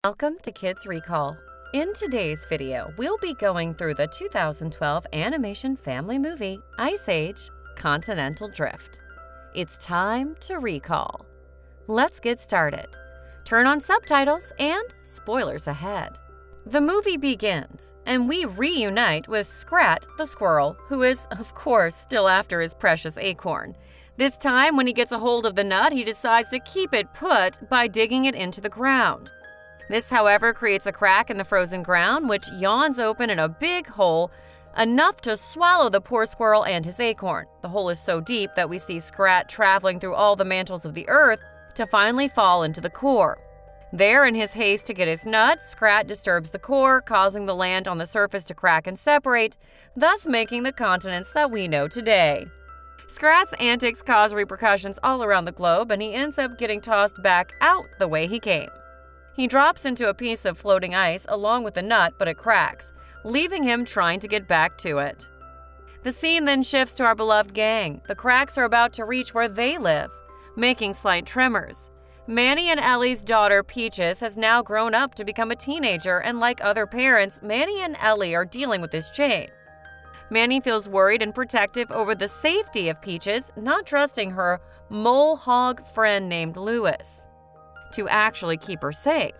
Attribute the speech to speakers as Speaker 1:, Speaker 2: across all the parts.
Speaker 1: Welcome to Kids Recall. In today's video, we'll be going through the 2012 animation family movie Ice Age: Continental Drift. It's time to recall. Let's get started. Turn on subtitles and spoilers ahead. The movie begins, and we reunite with Scrat the squirrel, who is, of course, still after his precious acorn. This time, when he gets a hold of the nut, he decides to keep it put by digging it into the ground. This, however, creates a crack in the frozen ground, which yawns open in a big hole, enough to swallow the poor squirrel and his acorn. The hole is so deep that we see Scrat traveling through all the mantles of the earth to finally fall into the core. There, in his haste to get his nut, Scrat disturbs the core, causing the land on the surface to crack and separate, thus making the continents that we know today. Scrat's antics cause repercussions all around the globe, and he ends up getting tossed back out the way he came. He drops into a piece of floating ice along with the nut, but it cracks, leaving him trying to get back to it. The scene then shifts to our beloved gang. The cracks are about to reach where they live, making slight tremors. Manny and Ellie's daughter, Peaches, has now grown up to become a teenager, and like other parents, Manny and Ellie are dealing with this change. Manny feels worried and protective over the safety of Peaches, not trusting her mole hog friend named Lewis to actually keep her safe.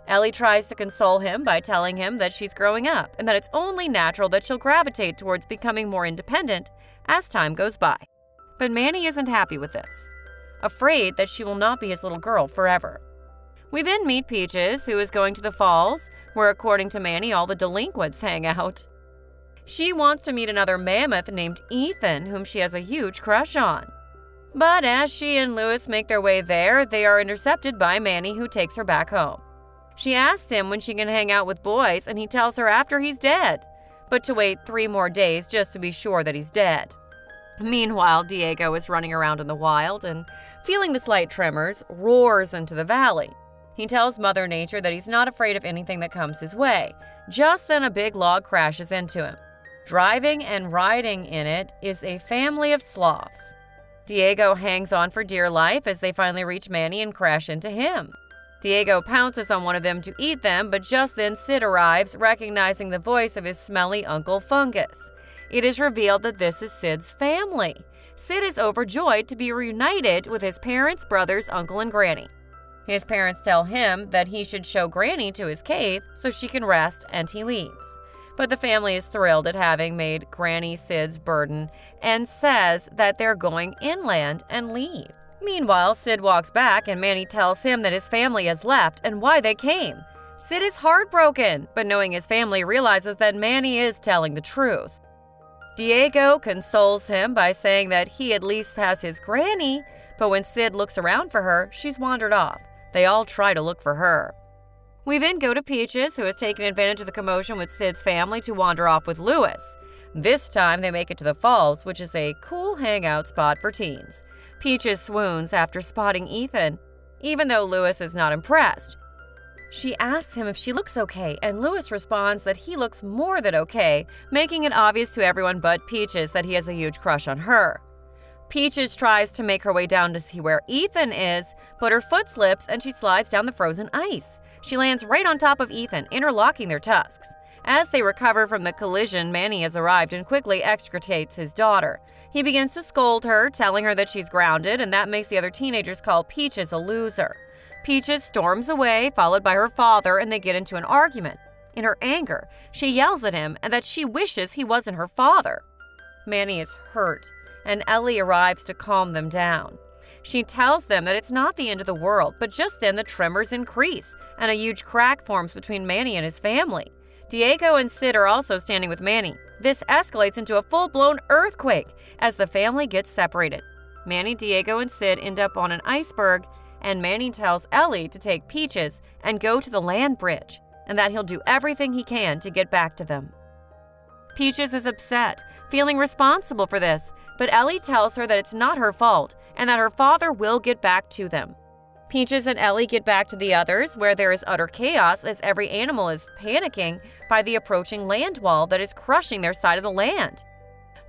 Speaker 1: Ellie tries to console him by telling him that she's growing up and that it's only natural that she'll gravitate towards becoming more independent as time goes by. But Manny isn't happy with this, afraid that she will not be his little girl forever. We then meet Peaches, who is going to the falls, where according to Manny, all the delinquents hang out. She wants to meet another mammoth named Ethan, whom she has a huge crush on. But as she and Lewis make their way there, they are intercepted by Manny, who takes her back home. She asks him when she can hang out with boys, and he tells her after he's dead, but to wait 3 more days just to be sure that he's dead. Meanwhile, Diego is running around in the wild and, feeling the slight tremors, roars into the valley. He tells Mother Nature that he's not afraid of anything that comes his way. Just then a big log crashes into him. Driving and riding in it is a family of sloths. Diego hangs on for dear life as they finally reach Manny and crash into him. Diego pounces on one of them to eat them, but just then Sid arrives, recognizing the voice of his smelly Uncle Fungus. It is revealed that this is Sid's family. Sid is overjoyed to be reunited with his parents, brothers, uncle, and granny. His parents tell him that he should show Granny to his cave so she can rest, and he leaves. But the family is thrilled at having made Granny Sid's burden and says that they're going inland and leave. Meanwhile, Sid walks back and Manny tells him that his family has left and why they came. Sid is heartbroken, but knowing his family realizes that Manny is telling the truth. Diego consoles him by saying that he at least has his granny, but when Sid looks around for her, she's wandered off. They all try to look for her. We then go to Peaches, who has taken advantage of the commotion with Sid's family to wander off with Lewis. This time they make it to the falls, which is a cool hangout spot for teens. Peaches swoons after spotting Ethan, even though Lewis is not impressed. She asks him if she looks okay, and Lewis responds that he looks more than okay, making it obvious to everyone but Peaches that he has a huge crush on her. Peaches tries to make her way down to see where Ethan is, but her foot slips and she slides down the frozen ice. She lands right on top of Ethan, interlocking their tusks. As they recover from the collision, Manny has arrived and quickly extricates his daughter. He begins to scold her, telling her that she's grounded, and that makes the other teenagers call Peaches a loser. Peaches storms away, followed by her father, and they get into an argument. In her anger, she yells at him and that she wishes he wasn't her father. Manny is hurt, and Ellie arrives to calm them down. She tells them that it's not the end of the world, but just then the tremors increase, and a huge crack forms between Manny and his family. Diego and Sid are also standing with Manny. This escalates into a full-blown earthquake as the family gets separated. Manny, Diego, and Sid end up on an iceberg, and Manny tells Ellie to take Peaches and go to the land bridge, and that he'll do everything he can to get back to them. Peaches is upset, feeling responsible for this, but Ellie tells her that it's not her fault and that her father will get back to them. Peaches and Ellie get back to the others, where there is utter chaos as every animal is panicking by the approaching land wall that is crushing their side of the land.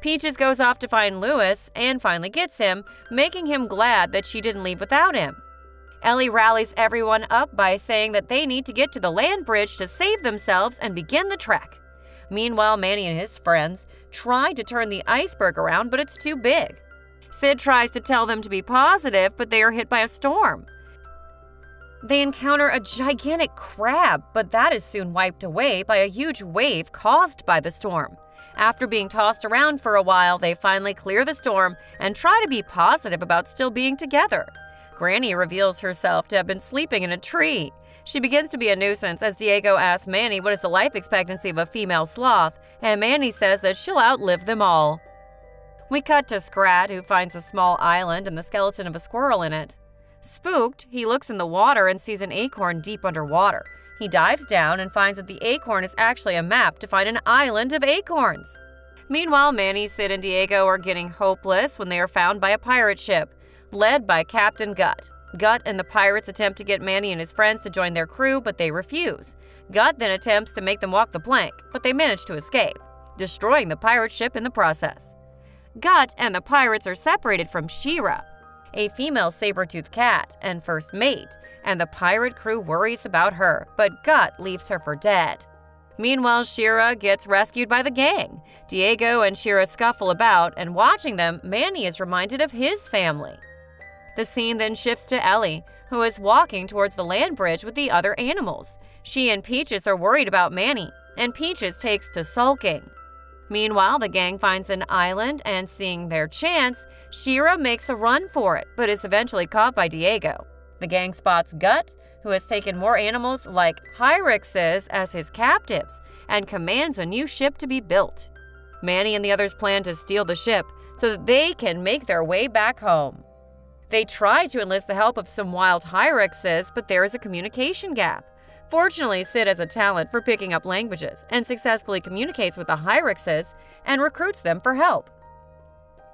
Speaker 1: Peaches goes off to find Lewis and finally gets him, making him glad that she didn't leave without him. Ellie rallies everyone up by saying that they need to get to the land bridge to save themselves and begin the trek. Meanwhile, Manny and his friends try to turn the iceberg around, but it's too big. Sid tries to tell them to be positive, but they are hit by a storm. They encounter a gigantic crab, but that is soon wiped away by a huge wave caused by the storm. After being tossed around for a while, they finally clear the storm and try to be positive about still being together. Granny reveals herself to have been sleeping in a tree. She begins to be a nuisance as Diego asks Manny what is the life expectancy of a female sloth, and Manny says that she'll outlive them all. We cut to Scrat, who finds a small island and the skeleton of a squirrel in it. Spooked, he looks in the water and sees an acorn deep underwater. He dives down and finds that the acorn is actually a map to find an island of acorns. Meanwhile, Manny, Sid, and Diego are getting hopeless when they are found by a pirate ship, led by Captain Gut. Gut and the pirates attempt to get Manny and his friends to join their crew, but they refuse. Gut then attempts to make them walk the plank, but they manage to escape, destroying the pirate ship in the process. Gut and the pirates are separated from She-Ra, a female saber-toothed cat and first mate, and the pirate crew worries about her, but Gut leaves her for dead. Meanwhile, She-Ra gets rescued by the gang. Diego and She-Ra scuffle about, and watching them, Manny is reminded of his family. The scene then shifts to Ellie, who is walking towards the land bridge with the other animals. She and Peaches are worried about Manny, and Peaches takes to sulking. Meanwhile, the gang finds an island, and seeing their chance, She-Ra makes a run for it, but is eventually caught by Diego. The gang spots Gut, who has taken more animals like Hyraxes as his captives, and commands a new ship to be built. Manny and the others plan to steal the ship so that they can make their way back home. They try to enlist the help of some wild Hyraxes, but there is a communication gap. Fortunately, Sid has a talent for picking up languages and successfully communicates with the Hyraxes and recruits them for help.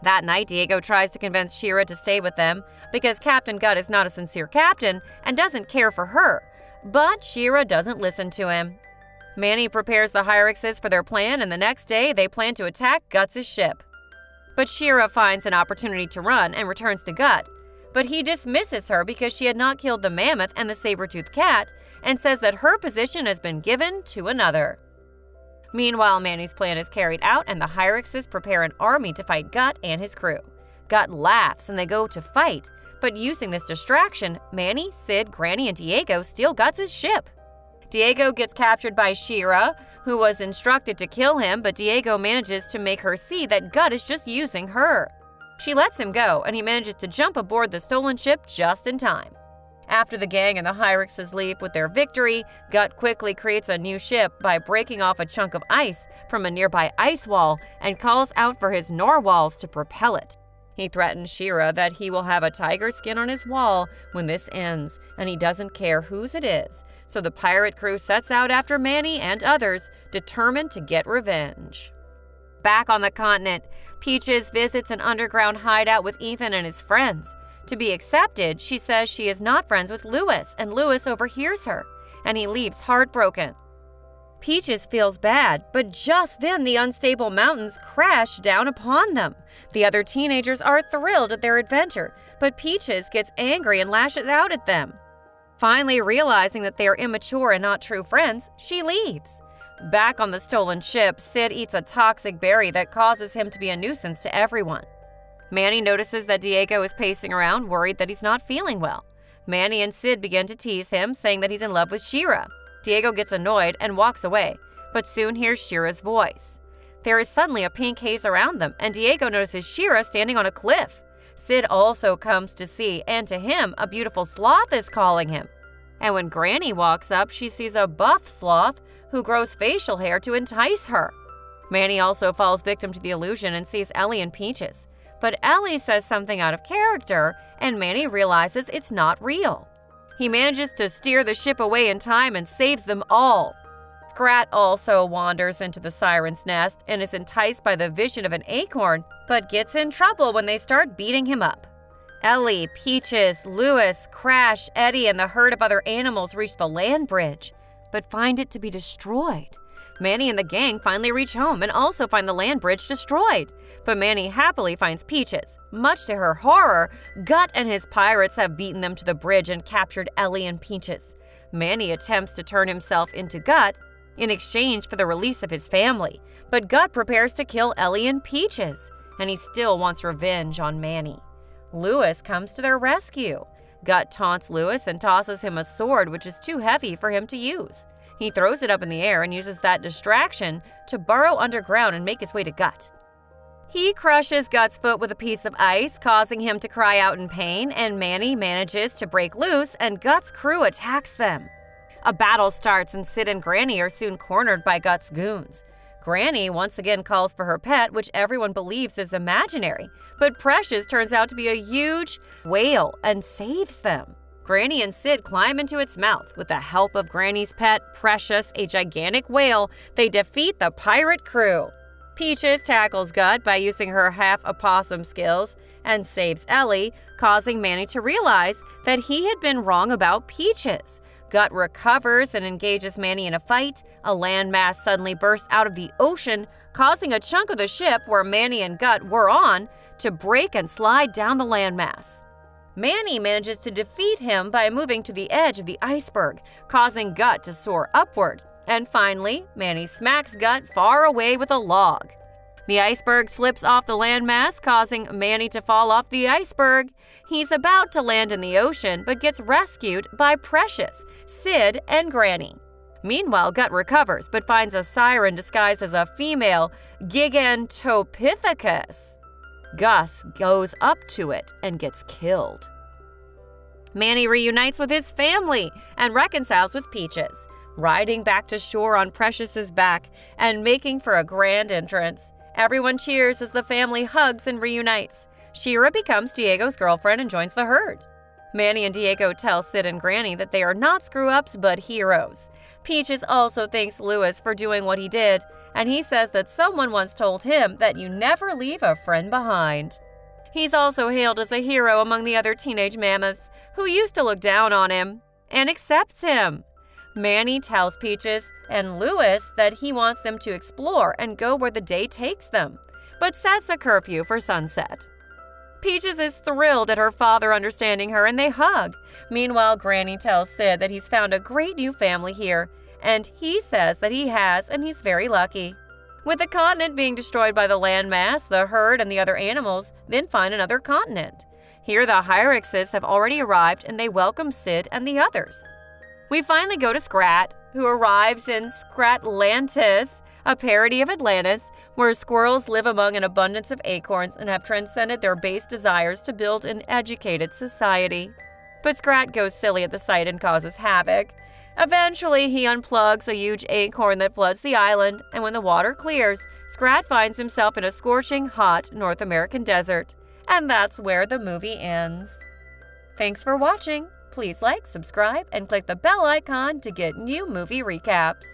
Speaker 1: That night, Diego tries to convince She-Ra to stay with them because Captain Gut is not a sincere captain and doesn't care for her, but She-Ra doesn't listen to him. Manny prepares the Hyraxes for their plan, and the next day they plan to attack Guts' ship. But She-Ra finds an opportunity to run and returns to Gut, but he dismisses her because she had not killed the mammoth and the saber-toothed cat and says that her position has been given to another. Meanwhile, Manny's plan is carried out and the Hyraxes prepare an army to fight Gut and his crew. Gut laughs and they go to fight, but using this distraction, Manny, Sid, Granny, and Diego steal Guts' ship. Diego gets captured by She-Ra, who was instructed to kill him, but Diego manages to make her see that Gut is just using her. She lets him go, and he manages to jump aboard the stolen ship just in time. After the gang and the Hyraxes leave with their victory, Gut quickly creates a new ship by breaking off a chunk of ice from a nearby ice wall and calls out for his narwhals to propel it. He threatens She-Ra that he will have a tiger skin on his wall when this ends, and he doesn't care whose it is, so the pirate crew sets out after Manny and others, determined to get revenge. Back on the continent, Peaches visits an underground hideout with Ethan and his friends. To be accepted, she says she is not friends with Lewis, and Lewis overhears her, and he leaves heartbroken. Peaches feels bad, but just then the unstable mountains crash down upon them. The other teenagers are thrilled at their adventure, but Peaches gets angry and lashes out at them. Finally realizing that they are immature and not true friends, she leaves. Back on the stolen ship, Sid eats a toxic berry that causes him to be a nuisance to everyone. Manny notices that Diego is pacing around, worried that he's not feeling well. Manny and Sid begin to tease him, saying that he's in love with She-Ra. Diego gets annoyed and walks away, but soon hears She-Ra's voice. There is suddenly a pink haze around them, and Diego notices She-Ra standing on a cliff. Sid also comes to see, and to him, a beautiful sloth is calling him. And when Granny walks up, she sees a buff sloth who grows facial hair to entice her. Manny also falls victim to the illusion and sees Ellie and Peaches. But Ellie says something out of character, and Manny realizes it's not real. He manages to steer the ship away in time and saves them all. Scrat also wanders into the Siren's nest and is enticed by the vision of an acorn, but gets in trouble when they start beating him up. Ellie, Peaches, Lewis, Crash, Eddie, and the herd of other animals reach the land bridge, but find it to be destroyed. Manny and the gang finally reach home and also find the land bridge destroyed. But Manny happily finds Peaches. Much to her horror, Gut and his pirates have beaten them to the bridge and captured Ellie and Peaches. Manny attempts to turn himself into Gut in exchange for the release of his family, but Gut prepares to kill Ellie and Peaches, and he still wants revenge on Manny. Lewis comes to their rescue. Gut taunts Lewis and tosses him a sword which is too heavy for him to use. He throws it up in the air and uses that distraction to burrow underground and make his way to Gut. He crushes Gut's foot with a piece of ice, causing him to cry out in pain, and Manny manages to break loose and Gut's crew attacks them. A battle starts and Sid and Granny are soon cornered by Gut's goons. Granny once again calls for her pet, which everyone believes is imaginary, but Precious turns out to be a huge whale and saves them. Granny and Sid climb into its mouth. With the help of Granny's pet, Precious, a gigantic whale, they defeat the pirate crew. Peaches tackles Gut by using her half-opossum skills and saves Ellie, causing Manny to realize that he had been wrong about Peaches. Gut recovers and engages Manny in a fight. A landmass suddenly bursts out of the ocean, causing a chunk of the ship where Manny and Gut were on to break and slide down the landmass. Manny manages to defeat him by moving to the edge of the iceberg, causing Gut to soar upward. And finally, Manny smacks Gut far away with a log. The iceberg slips off the landmass, causing Manny to fall off the iceberg. He's about to land in the ocean, but gets rescued by Precious, Sid, and Granny. Meanwhile, Gut recovers, but finds a siren disguised as a female Gigantopithecus. Gus goes up to it and gets killed. Manny reunites with his family and reconciles with Peaches, riding back to shore on Precious's back and making for a grand entrance. Everyone cheers as the family hugs and reunites. Shira becomes Diego's girlfriend and joins the herd. Manny and Diego tell Sid and Granny that they are not screw-ups but heroes. Peaches also thanks Lewis for doing what he did, and he says that someone once told him that you never leave a friend behind. He's also hailed as a hero among the other teenage mammoths who used to look down on him and accepts him. Manny tells Peaches and Lewis that he wants them to explore and go where the day takes them, but sets a curfew for sunset. Peaches is thrilled at her father understanding her and they hug. Meanwhile, Granny tells Sid that he's found a great new family here, and he says that he has and he's very lucky. With the continent being destroyed by the landmass, the herd and the other animals then find another continent. Here the Hyraxes have already arrived and they welcome Sid and the others. We finally go to Scrat, who arrives in Scratlantis, a parody of Atlantis, where squirrels live among an abundance of acorns and have transcended their base desires to build an educated society. But Scrat goes silly at the sight and causes havoc. Eventually, he unplugs a huge acorn that floods the island, and when the water clears, Scrat finds himself in a scorching hot North American desert. And that's where the movie ends. Thanks for watching. Please like, subscribe, and click the bell icon to get new movie recaps.